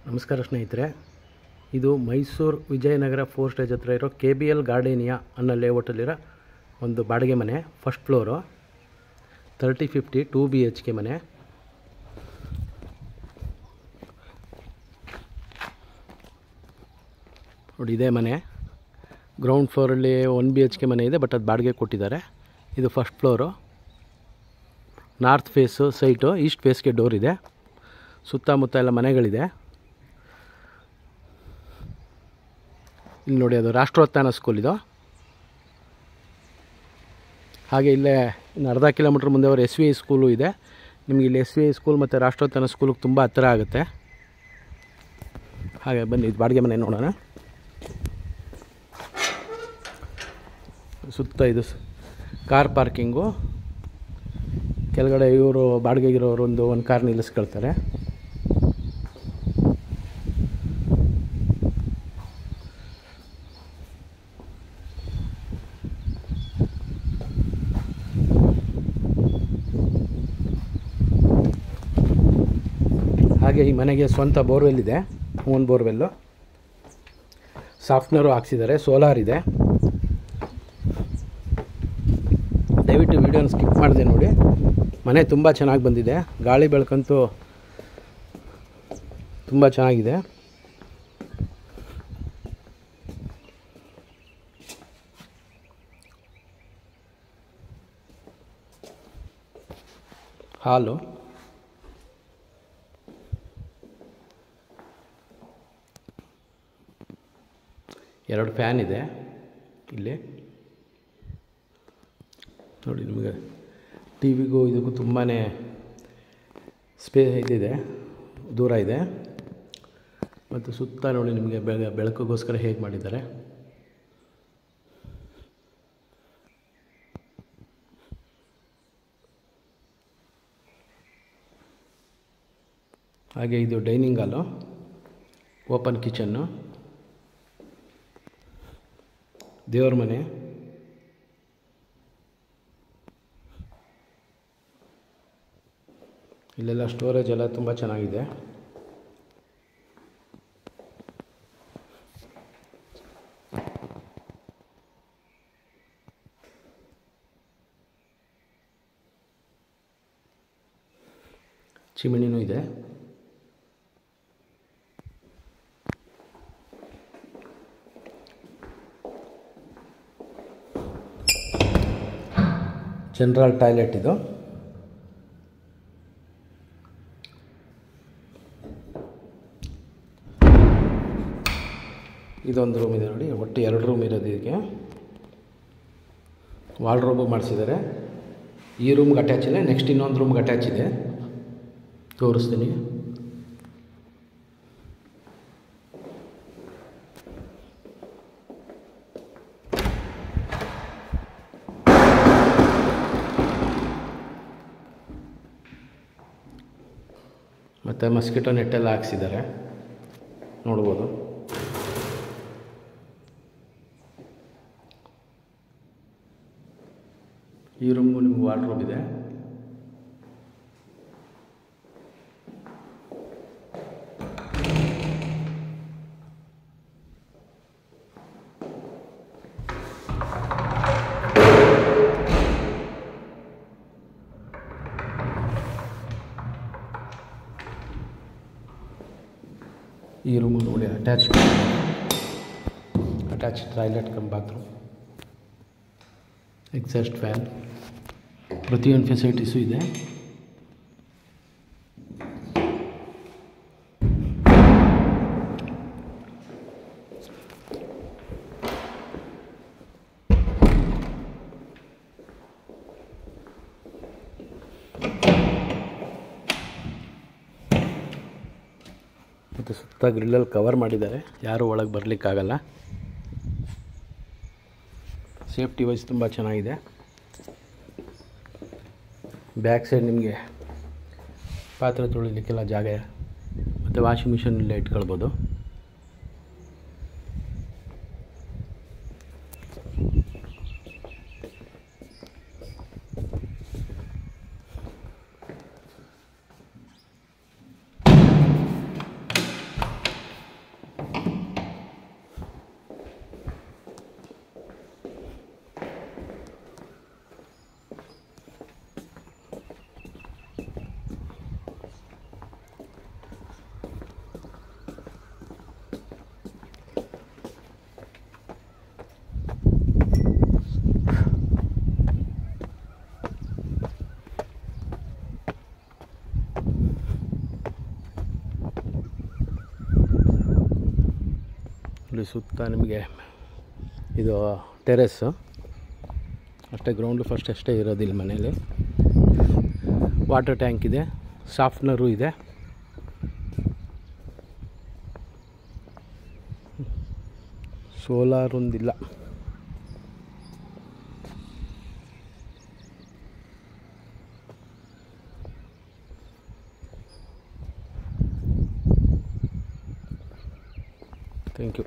ನಮಸ್ಕಾರ ಸ್ನೇಹಿತರೆ, ಇದು ಮೈಸೂರು ವಿಜಯನಗರ 4 ಸ್ಟೇಜ್ ಹತ್ರ ಇರೋ KBL ಗಾರ್ಡೇನಿಯಾ ಅನ್ನೋ ಲೇಔಟಲ್ಲಿರೋ ಒಂದು ಬಾಡಿಗೆ ಮನೆ. ಫಸ್ಟ್ ಫ್ಲೋರು 3050 2 BHK ಮನೆ. ನೋಡಿ, ಇದೇ ಮನೆ. ಗ್ರೌಂಡ್ ಫ್ಲೋರಲ್ಲಿ 1 BHK ಮನೆ ಇದೆ, ಬಟ್ ಅದು ಬಾಡಿಗೆ ಕೊಟ್ಟಿದ್ದಾರೆ. ಇದು first floor. North face site, east ಫೇಸ್ಗೆ ಡೋರ್ ಇದೆ. ಸುತ್ತಮುತ್ತ ಎಲ್ಲ ಮನೆಗಳಿದೆ. ಇಲ್ಲಿ ನೋಡಿ, ಅದು ರಾಷ್ಟ್ರೋತ್ಥಾನ ಸ್ಕೂಲ್ ಇದು. ಹಾಗೆ ಇಲ್ಲೇ ಇನ್ನು ಅರ್ಧ ಕಿಲೋಮೀಟ್ರ್ ಮುಂದೆ ಅವರು SVI ಸ್ಕೂಲು ಇದೆ. ನಿಮಗೆ ಇಲ್ಲಿ SVI ಸ್ಕೂಲ್ ಮತ್ತು ರಾಷ್ಟ್ರೋತ್ಥಾನ ಸ್ಕೂಲಿಗೆ ತುಂಬ ಹತ್ತಿರ ಆಗುತ್ತೆ. ಹಾಗೆ ಬನ್ನಿ, ಇದು ಬಾಡಿಗೆ ಮನೆ ನೋಡೋಣ. ಸುತ್ತ ಇದು ಕಾರ್ ಪಾರ್ಕಿಂಗು. ಕೆಳಗಡೆ ಇವರು ಬಾಡಿಗೆಗಿರೋರು ಒಂದು ಕಾರ್ ನಿಲ್ಲಿಸ್ಕೊಳ್ತಾರೆ. ಹಾಗೆ ಈ ಮನೆಗೆ ಸ್ವಂತ ಬೋರ್ವೆಲ್ ಇದೆ, ಓನ್ ಬೋರ್ವೆಲ್ಲು. ಸಾಫ್ಟ್ನರು ಹಾಕ್ಸಿದ್ದಾರೆ, ಸೋಲಾರ್ ಇದೆ. ದಯವಿಟ್ಟು ವೀಡಿಯೋನ ಸ್ಕಿಪ್ ಮಾಡಿದೆ ನೋಡಿ. ಮನೆ ತುಂಬ ಚೆನ್ನಾಗಿ ಬಂದಿದೆ, ಗಾಳಿ ಬೆಳಕಂತೂ ತುಂಬ ಚೆನ್ನಾಗಿದೆ. ಹಾಲು, ಎರಡು ಫ್ಯಾನ್ ಇದೆ ಇಲ್ಲಿ ನೋಡಿ. ನಿಮಗೆ ಟಿವಿಗೂ ಇದಕ್ಕೂ ತುಂಬಾ ಇದಿದೆ, ದೂರ ಇದೆ. ಮತ್ತು ಸುತ್ತ ನೋಡಿ, ನಿಮಗೆ ಬೆಳಕಿಗೋಸ್ಕರ ಹೇಗೆ ಮಾಡಿದ್ದಾರೆ. ಹಾಗೆ ಇದು ಡೈನಿಂಗ್ ಹಾಲು, ಓಪನ್ ಕಿಚನ್ನು, ದೇವ್ರ ಮನೆ. ಇಲ್ಲೆಲ್ಲ ಸ್ಟೋರೇಜ್ ಎಲ್ಲ ತುಂಬ ಚೆನ್ನಾಗಿದೆ. ಚಿಮಣಿನೂ ಇದೆ. ಜನರಲ್ ಟಾಯ್ಲೆಟ್ ಇದು. ಇದೊಂದು ರೂಮ್ ಇದೆ ನೋಡಿ, ಒಟ್ಟು 2 ರೂಮ್ ಇರೋದು. ಇದಕ್ಕೆ ವಾರ್ಡ್ರೋಬು ಮಾಡಿಸಿದ್ದಾರೆ. ಈ ರೂಮ್ಗೆ ಅಟ್ಯಾಚ್ ಇದೆ. ನೆಕ್ಸ್ಟ್ ಇನ್ನೊಂದು ರೂಮ್ಗೆ ಅಟ್ಯಾಚ್ ಇದೆ, ತೋರಿಸ್ತೀನಿ. ಮತ್ತು ಮಸ್ಕಿಟೋ ನೆಟ್ಟೆಲ್ಲ ಹಾಕ್ಸಿದ್ದಾರೆ, ನೋಡ್ಬೋದು. ಈ ರೂಮು ನಿಮ್ಗೆ ವಾರ್ಡ್ರೋಬ್ ಇದೆ. ಈ ರೂಮು ನೋಡಿ, attach toilet come bathroom, exhaust fan, ಪ್ರತಿಯೊಂದು ಫೆಸಿಲಿಟೀಸು ಇದೆ. ಮತ್ತು ಸುತ್ತ ಗ್ರಿಲ್ಲಲ್ಲಿ ಕವರ್ ಮಾಡಿದ್ದಾರೆ, ಯಾರೂ ಒಳಗೆ ಬರಲಿಕ್ಕಾಗಲ್ಲ. ಸೇಫ್ಟಿ ವೈಸ್ ತುಂಬ ಚೆನ್ನಾಗಿದೆ. ಬ್ಯಾಕ್ ಸೈಡ್ ನಿಮಗೆ ಪಾತ್ರೆ ತೊಳಿಲಿಕ್ಕೆಲ್ಲ ಜಾಗ, ಮತ್ತು ವಾಷಿಂಗ್ ಮಿಷಿನಲ್ಲಿ ಇಟ್ಕೊಳ್ಬೋದು. ಇಲ್ಲಿ ಸುತ್ತ ನಿಮಗೆ ಇದು ಟೆರೆಸ್ಸು ಅಷ್ಟೇ, ಗ್ರೌಂಡು ಫಸ್ಟ್ ಅಷ್ಟೇ ಇರೋದಿಲ್ಲ ಮನೇಲಿ. ವಾಟರ್ ಟ್ಯಾಂಕ್ ಇದೆ, ಸಾಫ್ಟ್ನರು ಇದೆ. ಸೋಲಾರ್ ಒಂದಿಲ್ಲ. Thank you.